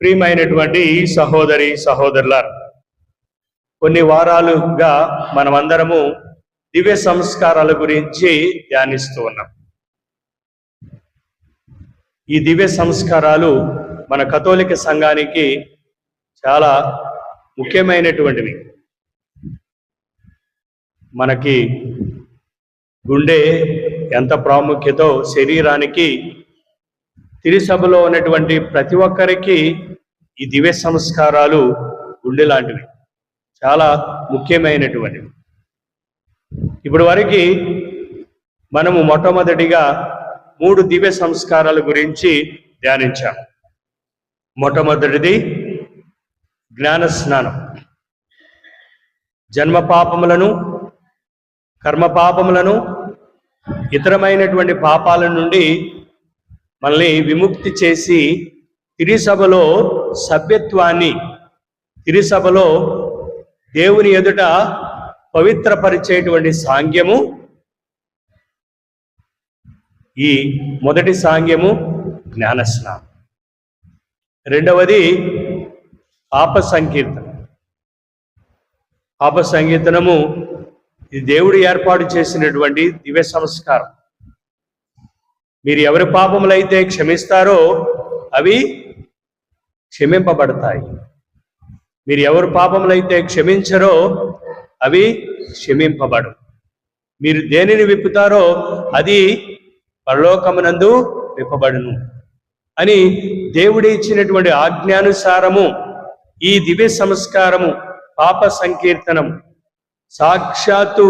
ప్రియమైనటువంటి సహోదరి సహోదరులారా, కొన్ని వారాలుగా మనమందరము దివ్య సంస్కారాల గురించి ధ్యానిస్తూ ఉన్నాం. ఈ దివ్య సంస్కారాలు మన కథోలిక సంఘానికి చాలా ముఖ్యమైనటువంటివి. మనకి గుండె ఎంత ప్రాముఖ్యతో శరీరానికి తిరుసభలో ఉన్నటువంటి ప్రతి ఒక్కరికి ఈ దివ్య సంస్కారాలు గుండె లాంటివి, చాలా ముఖ్యమైనటువంటివి. ఇప్పుడు వరకు మనము మొట్టమొదటిగా 3 దివ్య సంస్కారాల గురించి ధ్యానించాం. మొట్టమొదటిది జ్ఞాన స్నానం. జన్మ పాపములను, కర్మ పాపములను, ఇతరమైనటువంటి పాపాల నుండి మనల్ని విముక్తి చేసి తిరుసభలో సభ్యత్వాన్ని, తిరుసభలో దేవుని ఎదుట పవిత్రపరిచేటువంటి సాంగ్యము. ఈ మొదటి సాంగ్యము జ్ఞానస్నానం. రెండవది పాప సంకీర్తన. పాప సంకీర్తనము ఇది దేవుడు ఏర్పాటు చేసినటువంటి దివ్య సంస్కారం. మీరు ఎవరి పాపములైతే క్షమిస్తారో అవి క్షమింపబడతాయి. మీరు ఎవరి పాపములైతే క్షమించరో అవి క్షమింపబడు. మీరు దేనిని విప్పుతారో అది పరలోకమునందు విప్పబడును అని దేవుడు ఇచ్చినటువంటి ఆజ్ఞానుసారము ఈ దివ్య సంస్కారము పాప సంకీర్తనం సాక్షాత్తు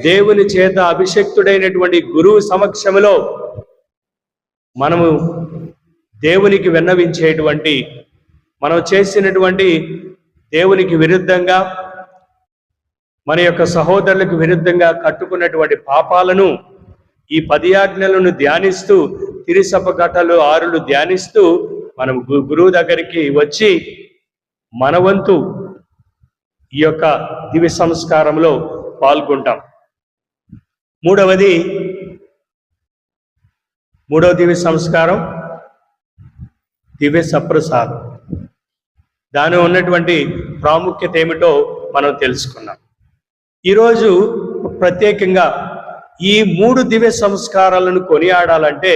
దేవుని చేత అభిషక్తుడైనటువంటి గురువు సమక్షములో మనము దేవునికి విన్నవించేటువంటి, మనం చేసినటువంటి దేవునికి విరుద్ధంగా, మన యొక్క సహోదరులకు విరుద్ధంగా కట్టుకున్నటువంటి పాపాలను ఈ 10 ఆజ్ఞలను ధ్యానిస్తూ, తిరుసభ ఘటాలు 6 ధ్యానిస్తూ మనం గురువు దగ్గరికి వచ్చి మన వంతు ఈ యొక్క దివ్య సంస్కారంలో పాల్గొంటాం. మూడవ దివ్య సంస్కారం దివ్య సప్రసాదం. దాని ఉన్నటువంటి ప్రాముఖ్యత ఏమిటో మనం తెలుసుకున్నాం. ఈరోజు ప్రత్యేకంగా ఈ 3 దివ్య సంస్కారాలను కొనియాడాలంటే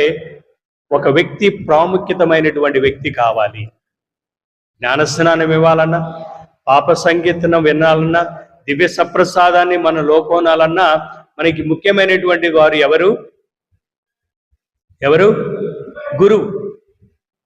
ఒక వ్యక్తి, ప్రాముఖ్యతమైనటువంటి వ్యక్తి కావాలి. జ్ఞానస్నానం ఇవ్వాలన్నా, పాప సంకీర్తనం వినాలన్నా, దివ్య సప్రసాదాన్ని మన లోకోనాలన్నా మనకి ముఖ్యమైనటువంటి వారు ఎవరు? గురువు.